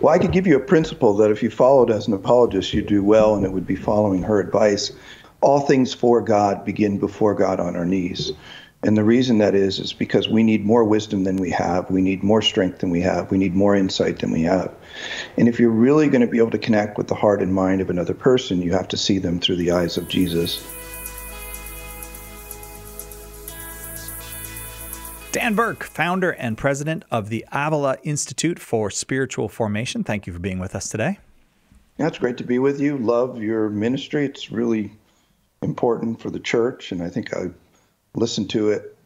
Well, I could give you a principle that if you followed as an apologist, you'd do well, and it would be following her advice. All things for God begin before God on our knees. And the reason that is because we need more wisdom than we have. We need more strength than we have. We need more insight than we have. And if you're really going to be able to connect with the heart and mind of another person, you have to see them through the eyes of Jesus. Dan Burke, founder and president of the Avila Institute for Spiritual Formation. Thank you for being with us today. Yeah, it's great to be with you. Love your ministry. It's really important for the church, and I think I listened to it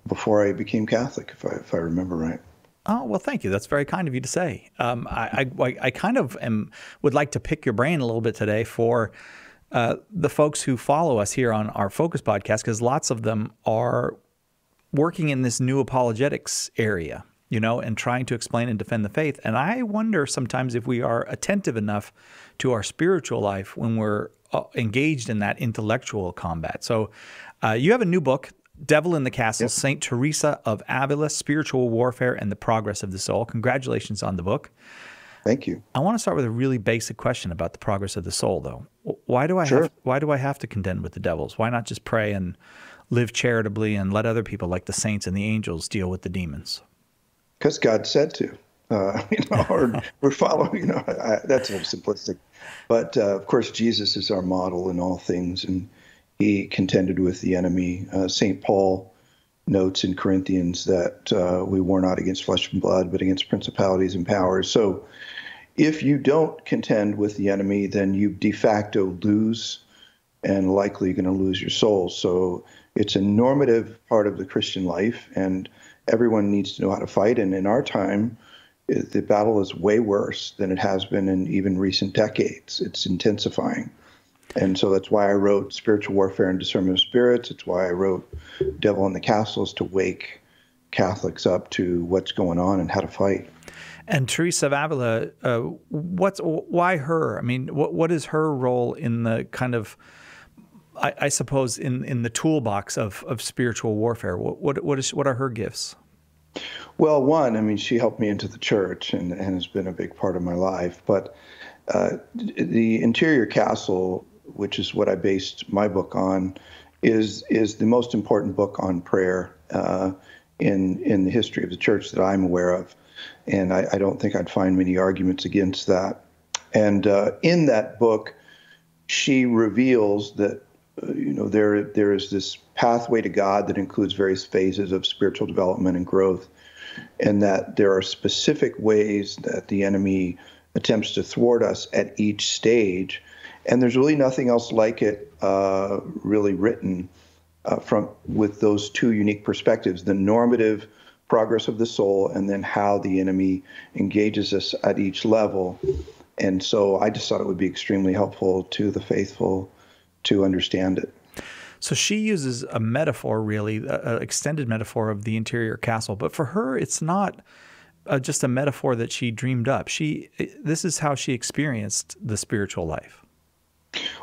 before I became Catholic, if I remember right. Oh, well, thank you. That's very kind of you to say. I kind of would like to pick your brain a little bit today for the folks who follow us here on our Focus podcast, because lots of them are working in this new apologetics area, and trying to explain and defend the faith. And I wonder sometimes if we are attentive enough to our spiritual life when we're engaged in that intellectual combat. So you have a new book, Devil in the Castle, Yep. St. Teresa of Avila, Spiritual Warfare and the Progress of the Soul. Congratulations on the book. Thank you. I want to start with a really basic question about the progress of the soul, though. Why do I have to contend with the devils? Why not just pray and live charitably and let other people like the saints and the angels deal with the demons? Because God said to, or we're following, that's a little simplistic. But of course, Jesus is our model in all things, and he contended with the enemy. St. Paul notes in Corinthians that we war not against flesh and blood, but against principalities and powers. So if you don't contend with the enemy, then you de facto lose, and likely going to lose your soul. So it's a normative part of the Christian life, and everyone needs to know how to fight. And in our time, the battle is way worse than it has been in even recent decades. It's intensifying. And so that's why I wrote Spiritual Warfare and Discernment of Spirits. It's why I wrote Devil in the Castle, is to wake Catholics up to what's going on and how to fight. And Teresa of Avila, why her? I mean, what is her role in the kind of, I suppose, in the toolbox of spiritual warfare? What are her gifts? Well, one, I mean, she helped me into the church and has been a big part of my life. But the Interior Castle, which is what I based my book on, is the most important book on prayer in the history of the church that I'm aware of. And I don't think I'd find many arguments against that. And in that book, she reveals that there is this pathway to God that includes various phases of spiritual development and growth, and that there are specific ways that the enemy attempts to thwart us at each stage. And there's really nothing else like it really written with those two unique perspectives, the normative progress of the soul and then how the enemy engages us at each level. And so I just thought it would be extremely helpful to the faithful to understand it. So she uses a metaphor, really, an extended metaphor of the interior castle. But for her, it's not just a metaphor that she dreamed up. This is how she experienced the spiritual life.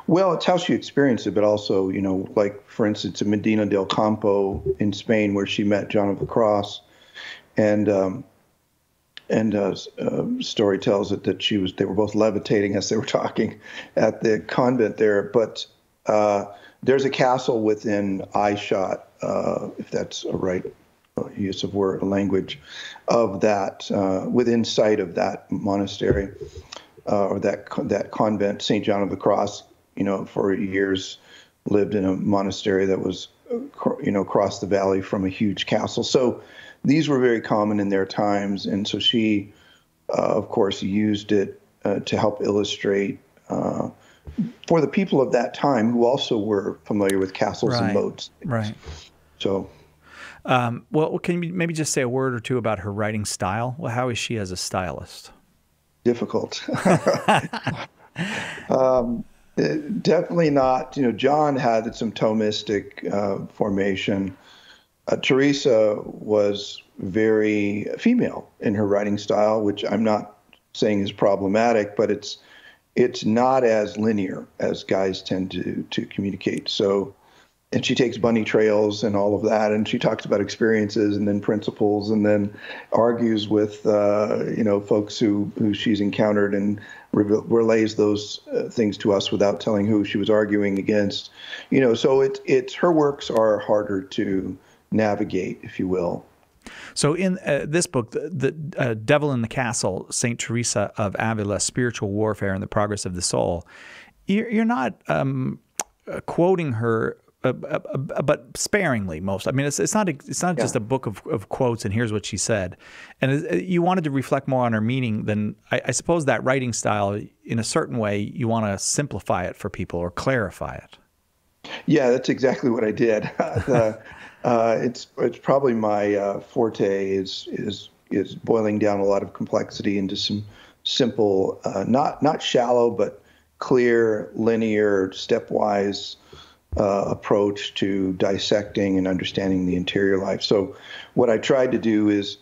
Well, it's how she experienced it, but also, like, for instance, in Medina del Campo in Spain, where she met John of the Cross, and story tells it that they were both levitating as they were talking at the convent there. But there's a castle within eyeshot, if that's a right use of language, of that, within sight of that monastery or that convent. St. John of the Cross, for years lived in a monastery that was, across the valley from a huge castle. So these were very common in their times. And so she, of course, used it to help illustrate for the people of that time who also were familiar with castles and moats. Right. So, well, can you maybe just say a word or two about her writing style? Well, how is she as a stylist? Difficult. Definitely not. John had some Thomistic formation. Teresa was very female in her writing style, which I'm not saying is problematic, but it's not as linear as guys tend to communicate. So and she takes bunny trails and all of that, and she talks about experiences and then principles, and then argues with folks who she's encountered, and relays those things to us without telling who she was arguing against. So it's her works are harder to navigate, if you will. So in this book, the Devil in the Castle, St. Teresa of Avila, Spiritual Warfare and the Progress of the Soul, you're not quoting her, but sparingly most. I mean, it's not just a book of quotes and here's what she said. And you wanted to reflect more on her meaning than, I suppose that writing style, in a certain way, you want to simplify it for people or clarify it. Yeah, that's exactly what I did. It's probably my forte is boiling down a lot of complexity into some simple, not shallow, but clear, linear, stepwise approach to dissecting and understanding the interior life. So what I tried to do is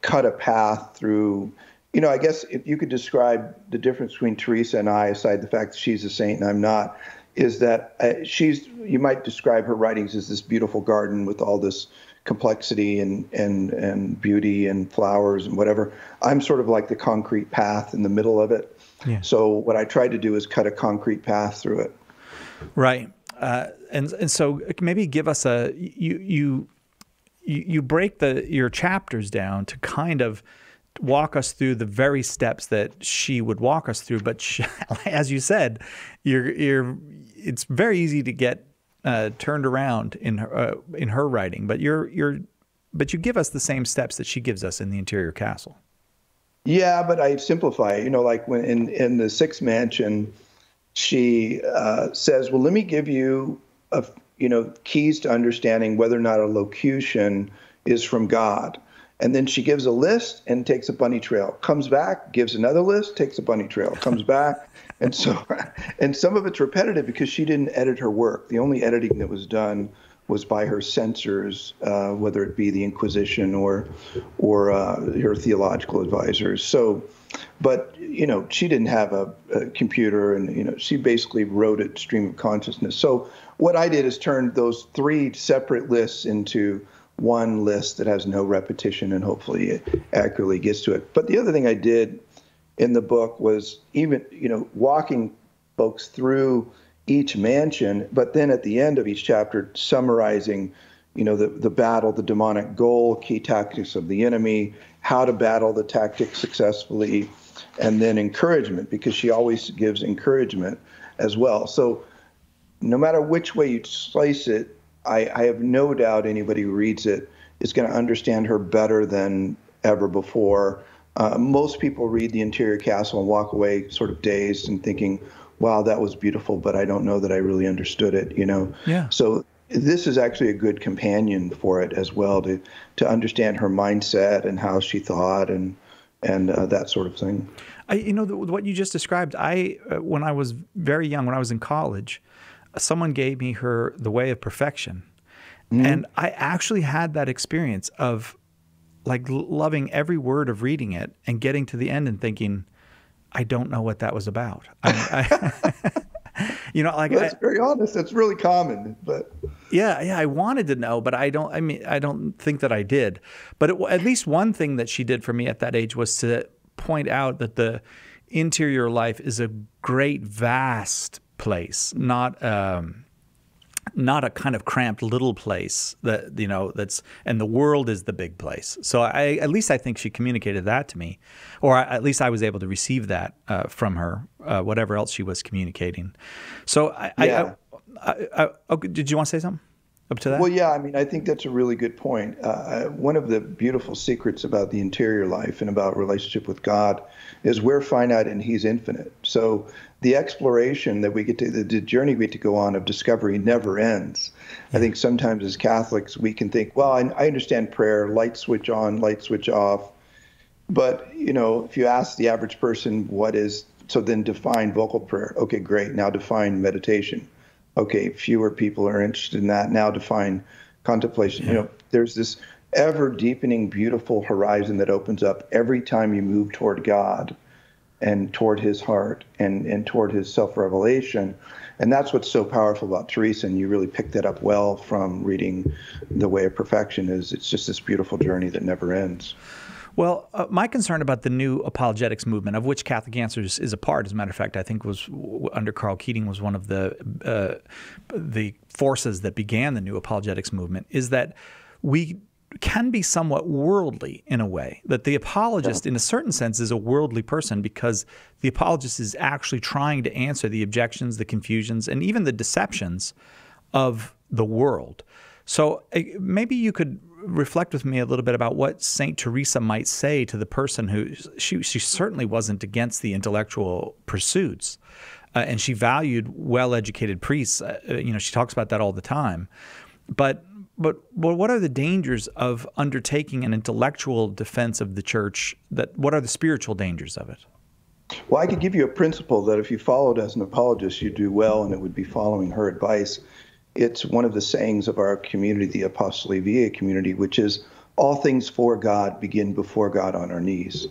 cut a path through, I guess if you could describe the difference between Teresa and I, aside the fact that she's a saint and I'm not, is that you might describe her writings as this beautiful garden with all this complexity and beauty and flowers and whatever. I'm sort of like the concrete path in the middle of it. Yeah. So what I tried to do is cut a concrete path through it. Right. And so maybe give us you break your chapters down to kind of walk us through the very steps that she would walk us through. But as you said, it's very easy to get turned around in her writing. But you give us the same steps that she gives us in the Interior Castle. Yeah, but I simplify it. Like when in the Sixth Mansion, she says, well, let me give you keys to understanding whether or not a locution is from God. And then she gives a list and takes a bunny trail, comes back, gives another list, takes a bunny trail, comes back. And some of it's repetitive because she didn't edit her work. The only editing that was done was by her censors, whether it be the Inquisition or her theological advisors. So, but, she didn't have a computer, and, she basically wrote it stream of consciousness. So what I did is turn those three separate lists into one list that has no repetition and hopefully it accurately gets to it. But the other thing I did in the book was even, walking folks through each mansion, but then at the end of each chapter, summarizing, the battle, the demonic goal, key tactics of the enemy, how to battle the tactics successfully, and then encouragement, because she always gives encouragement as well. So no matter which way you slice it, I have no doubt anybody who reads it is going to understand her better than ever before. Most people read The Interior Castle and walk away sort of dazed and thinking, wow, that was beautiful, but I don't know that I really understood it, Yeah. So this is actually a good companion for it as well, to understand her mindset and how she thought and that sort of thing. What you just described, when I was very young, when I was in college, someone gave me The Way of Perfection. Mm-hmm. And I actually had that experience of like loving every word of reading it and getting to the end and thinking, I don't know what that was about. That's very honest. That's really common, but yeah, I wanted to know, but I don't think that I did. But at least one thing that she did for me at that age was to point out that the interior life is a great, vast place, not a kind of cramped little place that's, and the world is the big place. So at least I think she communicated that to me, or at least I was able to receive that from her, whatever else she was communicating. So did you want to say something up to that? Well, yeah, I think that's a really good point. One of the beautiful secrets about the interior life and about relationship with God is we're finite and He's infinite. So the exploration that we get to, the journey we get to go on of discovery never ends. Yeah. I think sometimes as Catholics, we can think, well, I understand prayer, light switch on, light switch off. But, if you ask the average person so then define vocal prayer. Okay, great. Now define meditation. Okay, fewer people are interested in that. Now define contemplation. Yeah. There's this ever deepening, beautiful horizon that opens up every time you move toward God. and toward his heart and toward his self-revelation. And that's what's so powerful about Teresa, and you really picked that up well from reading The Way of Perfection, is it's just this beautiful journey that never ends. Well, my concern about the new apologetics movement, of which Catholic Answers is a part, as a matter of fact, I think was under Carl Keating was one of the forces that began the new apologetics movement, is that we can be somewhat worldly in a way, that the apologist in a certain sense is a worldly person because the apologist is actually trying to answer the objections, the confusions, and even the deceptions of the world. So maybe you could reflect with me a little bit about what St. Teresa might say to the person who she certainly wasn't against the intellectual pursuits, and she valued well-educated priests. She talks about that all the time. But what are the dangers of undertaking an intellectual defense of the church? What are the spiritual dangers of it? Well, I could give you a principle that if you followed as an apologist, you'd do well, and it would be following her advice. It's one of the sayings of our community, the Apostles VA community, which is all things for God begin before God on our knees.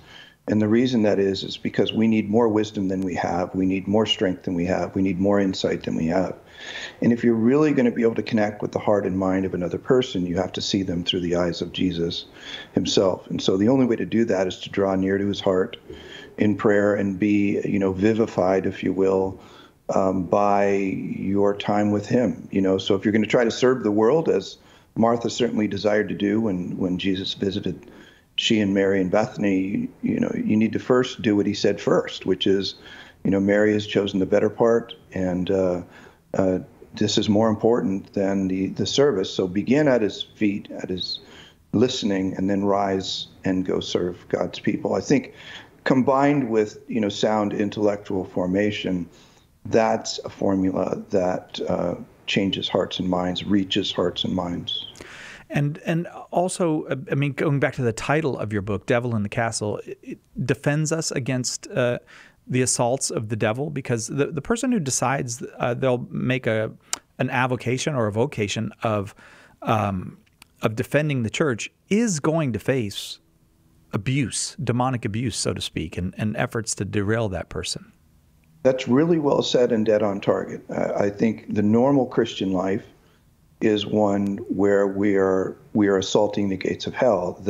And the reason that is because we need more wisdom than we have. We need more strength than we have. We need more insight than we have. And if you're really going to be able to connect with the heart and mind of another person, you have to see them through the eyes of Jesus himself. And so the only way to do that is to draw near to his heart in prayer and be, vivified, if you will, by your time with him. So if you're going to try to serve the world, as Martha certainly desired to do when Jesus visited she and Mary in Bethany, you need to first do what he said first, which is, Mary has chosen the better part, and this is more important than the service. So begin at his feet, at his listening, and then rise and go serve God's people. I think combined with, sound intellectual formation, that's a formula that changes hearts and minds, reaches hearts and minds. And also, going back to the title of your book, Devil in the Castle, it defends us against the assaults of the devil, because the person who decides they'll make an avocation or a vocation of defending the church is going to face abuse, demonic abuse, so to speak, and efforts to derail that person. That's really well said and dead on target. I think the normal Christian life is one where we are assaulting the gates of hell.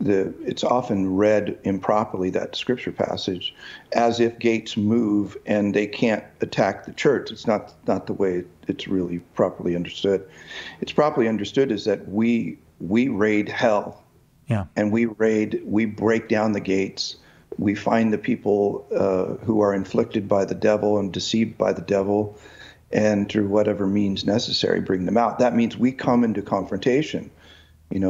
It's often read improperly, that scripture passage, as if gates move and they can't attack the church. It's not the way it's really properly understood. It's properly understood is that we raid hell. Yeah. And we break down the gates. We find the people who are inflicted by the devil and deceived by the devil, and through whatever means necessary, bring them out. That means we come into confrontation.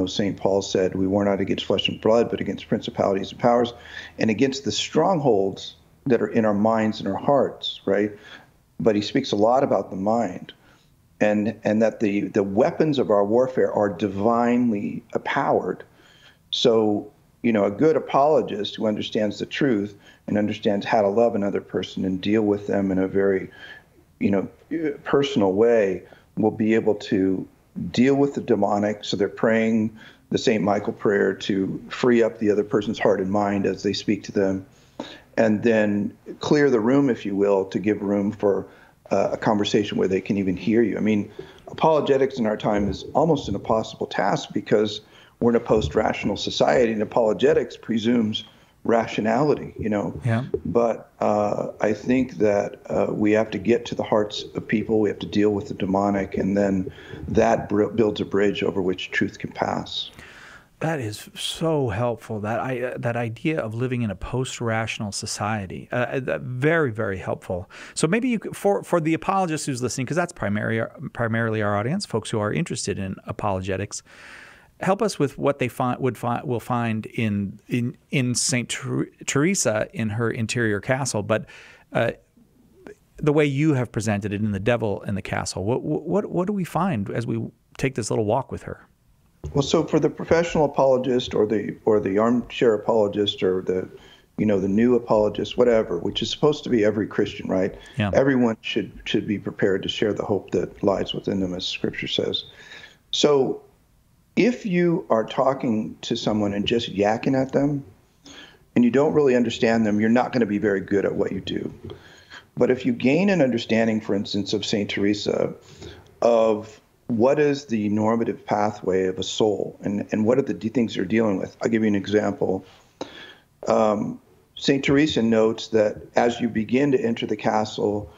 St. Paul said, we war not against flesh and blood, but against principalities and powers, and against the strongholds that are in our minds and our hearts, right? But he speaks a lot about the mind, and that the weapons of our warfare are divinely empowered. So, a good apologist who understands the truth and understands how to love another person and deal with them in a very personal way will be able to deal with the demonic. So they're praying the St. Michael prayer to free up the other person's heart and mind as they speak to them, and then clear the room, if you will, to give room for a conversation where they can even hear you. Apologetics in our time is almost an impossible task because we're in a post-rational society, and apologetics presumes rationality, Yeah. But I think that we have to get to the hearts of people. We have to deal with the demonic, and then that builds a bridge over which truth can pass. That is so helpful. That idea of living in a post-rational society, very, very helpful. So maybe you could, for the apologist who's listening, because that's primarily our audience, folks who are interested in apologetics. Help us with what they will find in Saint Teresa in her interior castle, but the way you have presented it in The Devil in the Castle. What do we find as we take this little walk with her? Well, so for the professional apologist or the armchair apologist or the new apologist, whatever, which is supposed to be every Christian, right? Yeah. Everyone should be prepared to share the hope that lies within them, as Scripture says. So if you are talking to someone and just yakking at them, and you don't really understand them, you're not going to be very good at what you do. But if you gain an understanding, for instance, of St. Teresa, of what is the normative pathway of a soul and what are the things they're dealing with. I'll give you an example. St. Teresa notes that as you begin to enter the castle,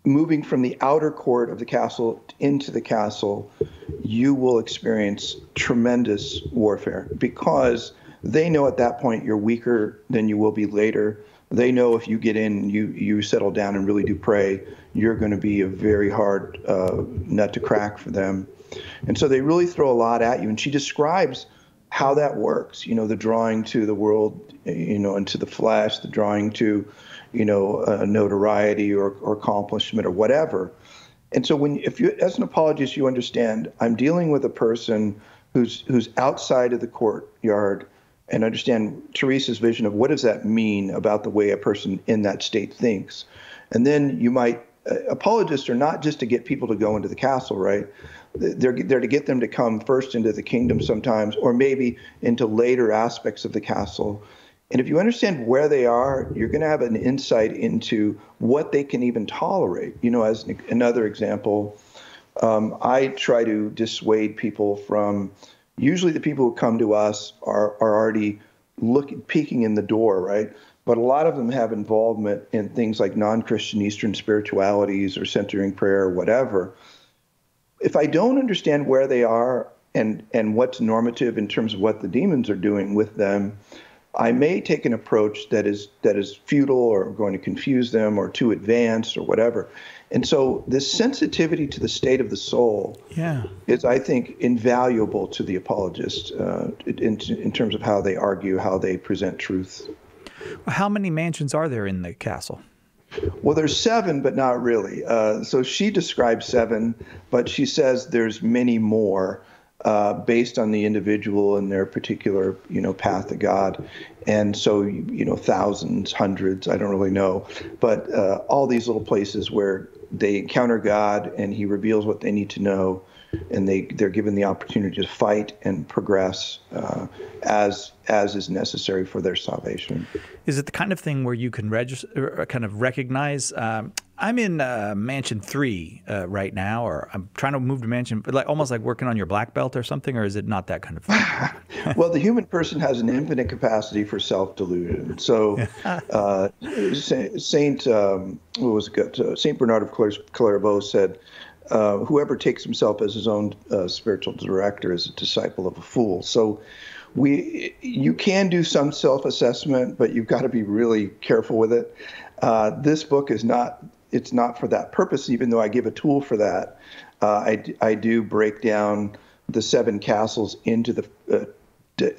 moving from the outer court of the castle into the castle, you will experience tremendous warfare because they know at that point you're weaker than you will be later. They know if you get in, you settle down and really do pray, you're going to be a very hard nut to crack for them. And so they really throw a lot at you. And she describes how that works, the drawing to the world, and to the flesh, the drawing to, notoriety or accomplishment or whatever. And so if you, as an apologist, you understand, I'm dealing with a person who's outside of the courtyard, and understand Teresa's vision of what does that mean about the way a person in that state thinks. And then you might, apologists are not just to get people to go into the castle, right? They're to get them to come first into the kingdom sometimes, or maybe into later aspects of the castle. And if you understand where they are, you're going to have an insight into what they can even tolerate. As another example, I try to dissuade people from, usually the people who come to us are already peeking in the door, right? But a lot of them have involvement in things like non-Christian Eastern spiritualities or centering prayer or whatever. If I don't understand where they are and what's normative in terms of what the demons are doing with them, I may take an approach that is futile or going to confuse them or too advanced or whatever. And so this sensitivity to the state of the soul is, I think, invaluable to the apologist in terms of how they argue, how they present truth. How many mansions are there in the castle? Well, there's 7, but not really. So she describes 7, but she says there's many more based on the individual and their particular, path to God. And so, thousands, hundreds, I don't really know. But all these little places where they encounter God and he reveals what they need to know, and they're given the opportunity to fight and progress as is necessary for their salvation. Is it the kind of thing where you can recognize, I'm in Mansion 3 right now, or I'm trying to move to Mansion, almost like working on your black belt or something, or is it not that kind of thing? Well, the human person has an infinite capacity for self-delusion. So Saint Bernard of Clairvaux said, whoever takes himself as his own spiritual director is a disciple of a fool. So you can do some self-assessment, but you've got to be really careful with it. This book is not for that purpose, even though I give a tool for that. I do break down the 7 castles into the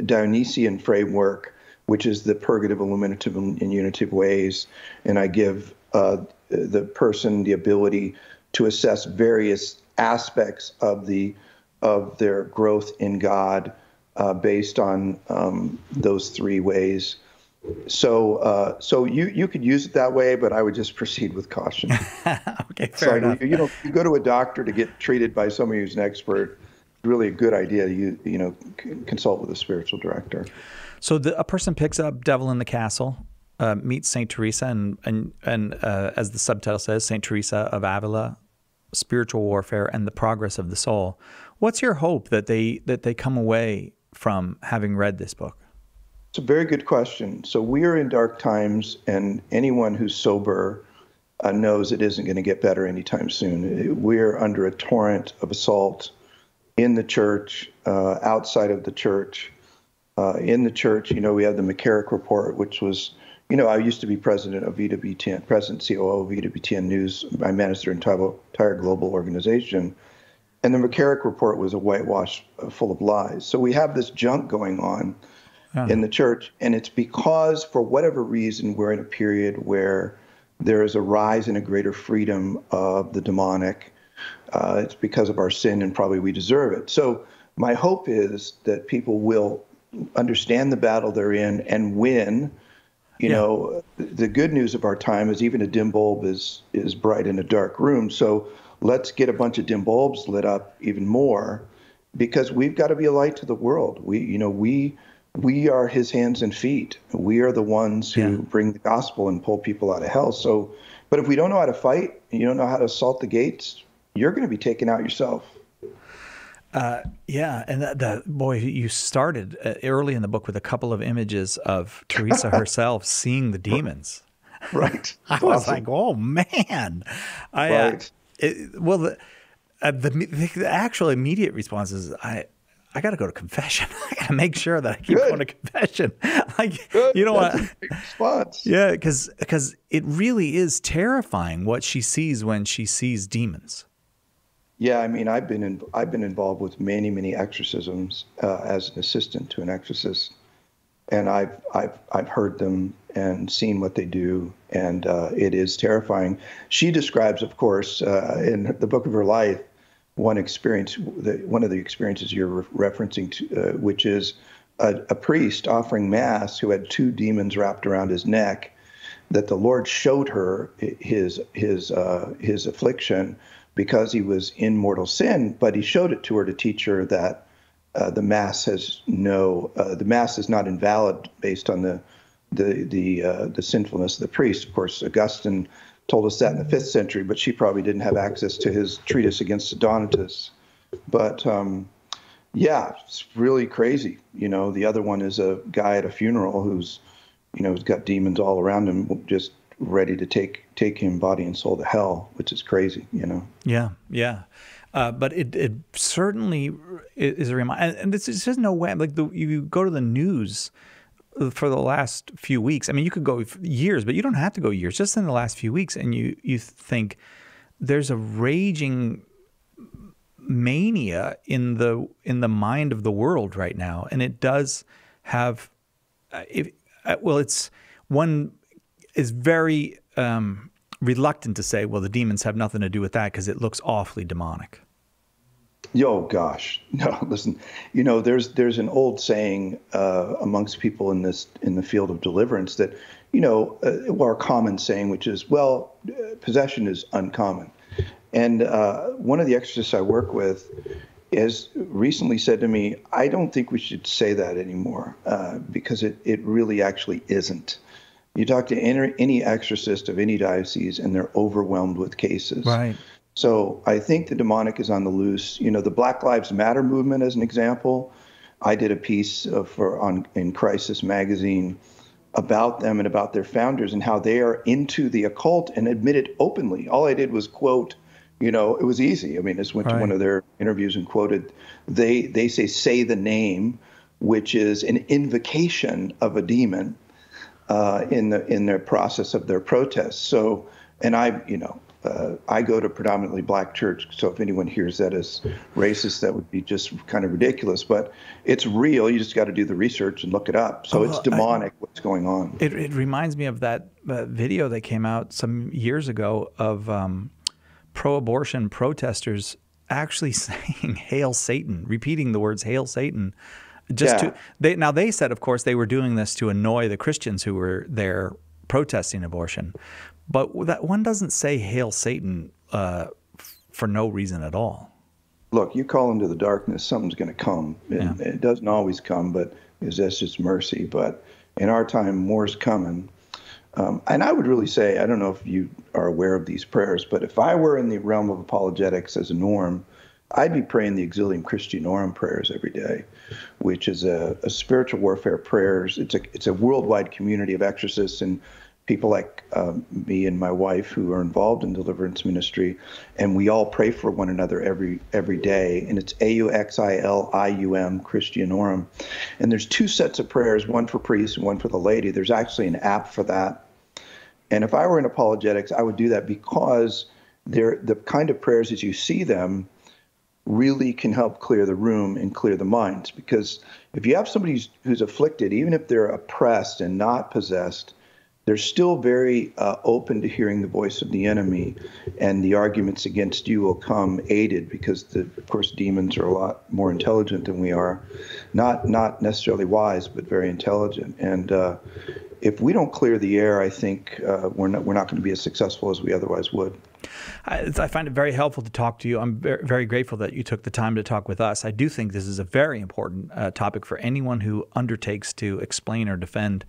Dionysian framework, which is the purgative, illuminative, and unitive ways. And I give the person the ability to assess various aspects of their growth in God based on those 3 ways. So you could use it that way, but I would just proceed with caution. Okay, fair enough. You go to a doctor to get treated by somebody who's an expert. It's really a good idea to consult with a spiritual director. So a person picks up Devil in the Castle, meets Saint Teresa, and as the subtitle says, Saint Teresa of Avila, Spiritual Warfare and the Progress of the Soul. What's your hope that they come away from having read this book? It's a very good question. So we are in dark times, and anyone who's sober knows it isn't going to get better anytime soon. We're under a torrent of assault in the church, outside of the church. In the church, we have the McCarrick Report, which was, I used to be president of VWTN, president COO of VWTN News. I managed their entire global organization. And the McCarrick Report was a whitewash full of lies. So we have this junk going on in the church, and it's because, for whatever reason, we're in a period where there is a rise and a greater freedom of the demonic. It's because of our sin, and probably we deserve it. So my hope is that people will understand the battle they're in and win. The good news of our time is even a dim bulb is bright in a dark room. So let's get a bunch of dim bulbs lit up even more, because we've got to be a light to the world. We we are his hands and feet. We are the ones who bring the gospel and pull people out of hell. So, but if we don't know how to fight, and you don't know how to assault the gates, you're going to be taken out yourself. Yeah, and boy, you started early in the book with a couple of images of Teresa herself seeing the demons. Right. I was like, oh man. Right. The actual immediate response is, I got to go to confession. I got to make sure that I keep going to confession. Like, Good. you know That's what? a big response. Yeah, because it really is terrifying what she sees when she sees demons. Yeah, I mean, I've been involved with many exorcisms as an assistant to an exorcist, and I've heard them and seen what they do, and it is terrifying. She describes, of course, in the book of her life, one of the experiences you're referencing to, which is a priest offering mass who had 2 demons wrapped around his neck, that the Lord showed her his affliction because he was in mortal sin, but he showed it to her to teach her that the mass is not invalid based on the sinfulness of the priest. Of course, Augustine told us that in the 5th century, but she probably didn't have access to his treatise against the Donatists. But yeah, it's really crazy. You know, the other one is a guy at a funeral who's got demons all around him, just ready to take him body and soul to hell, which is crazy, you know. Yeah. But it certainly is a reminder, and there's just no way. Like you go to the news for the last few weeks. I mean, you could go years, but you don't have to go years. Just in the last few weeks, and you think there's a raging mania in the mind of the world right now, and it does have. It's one is very reluctant to say, well, the demons have nothing to do with that because it looks awfully demonic. Oh gosh, no. Listen, there's an old saying amongst people in the field of deliverance that, our common saying, which is, well, possession is uncommon. And one of the exorcists I work with has recently said to me, I don't think we should say that anymore because it really actually isn't. You talk to any exorcist of any diocese, and they're overwhelmed with cases. Right. So I think the demonic is on the loose. The Black Lives Matter movement, as an example, I did a piece in Crisis magazine about them and about their founders and how they are into the occult and admit it openly. All I did was quote. It was easy. I mean, just went to one of their interviews and quoted. They say the name, which is an invocation of a demon. In their process of their protests. So, and I go to predominantly black church. So if anyone hears that as racist, that would be just kind of ridiculous. But it's real. You just got to do the research and look it up. So it's demonic what's going on. It reminds me of that video that came out some years ago of pro-abortion protesters actually saying "Hail Satan," repeating the words "Hail Satan." They said, of course, they were doing this to annoy the Christians who were there protesting abortion, but that one doesn't say "Hail Satan" for no reason at all. Look, you call into the darkness, something's going to come. It doesn't always come, but that's just mercy. But in our time, more's coming. And I would really say, I don't know if you are aware of these prayers, but if I were in the realm of apologetics as a norm, I'd be praying the Exilium Christianorum prayers every day, which is a spiritual warfare prayers. It's a worldwide community of exorcists and people like me and my wife who are involved in deliverance ministry, and we all pray for one another every day. And it's AUXILIUM Christianorum, and there's 2 sets of prayers, one for priests and one for the laity. There's actually an app for that. And if I were in apologetics, I would do that because they're the kind of prayers as you see them really can help clear the room and clear the minds. Because if you have somebody who's afflicted, even if they're oppressed and not possessed, they're still very open to hearing the voice of the enemy, and the arguments against you will come aided because, of course, demons are a lot more intelligent than we are. Not necessarily wise, but very intelligent. And if we don't clear the air, I think we're not going to be as successful as we otherwise would. I find it very helpful to talk to you. I'm very, very grateful that you took the time to talk with us. I do think this is a very important topic for anyone who undertakes to explain or defend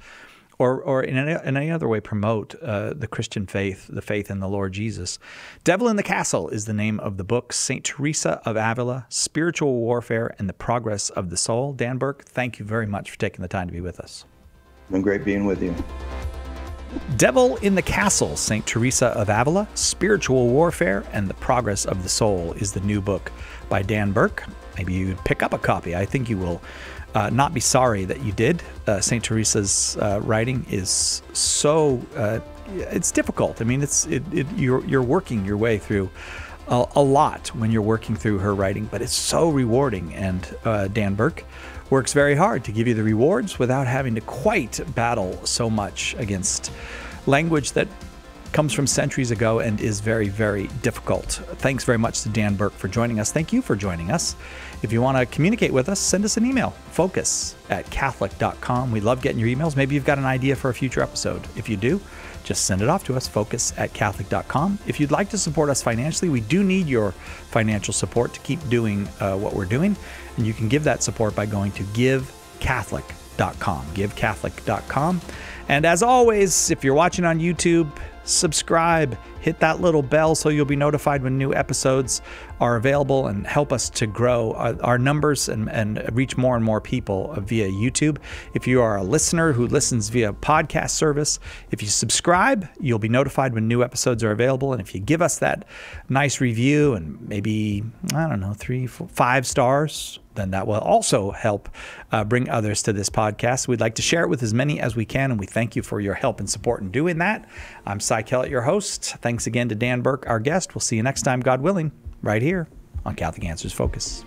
or in any other way promote the Christian faith, the faith in the Lord Jesus. Devil in the Castle is the name of the book. St. Teresa of Avila, Spiritual Warfare and the Progress of the Soul. Dan Burke, thank you very much for taking the time to be with us. It's been great being with you. Devil in the Castle, St. Teresa of Avila, Spiritual Warfare and the Progress of the Soul is the new book by Dan Burke. Maybe you'd pick up a copy. I think you will not be sorry that you did. St. Teresa's writing is so, it's difficult. I mean, you're working your way through a lot when you're working through her writing, but it's so rewarding. And Dan Burke works very hard to give you the rewards without having to quite battle so much against language that comes from centuries ago and is very, very difficult. Thanks very much to Dan Burke for joining us. Thank you for joining us. If you want to communicate with us, send us an email, focus@catholic.com. We love getting your emails. Maybe you've got an idea for a future episode. If you do, just send it off to us, focus@catholic.com. If you'd like to support us financially, we do need your financial support to keep doing what we're doing. And you can give that support by going to givecatholic.com, givecatholic.com. And as always, if you're watching on YouTube, subscribe, hit that little bell so you'll be notified when new episodes are available, and help us to grow our numbers and reach more and more people via YouTube. If you are a listener who listens via podcast service, if you subscribe, you'll be notified when new episodes are available. And if you give us that nice review and maybe, I don't know, 3, 4, 5 stars, then that will also help bring others to this podcast. We'd like to share it with as many as we can, and we thank you for your help and support in doing that. I'm Cy Kellett, your host. Thanks again to Dan Burke, our guest. We'll see you next time, God willing, right here on Catholic Answers Focus.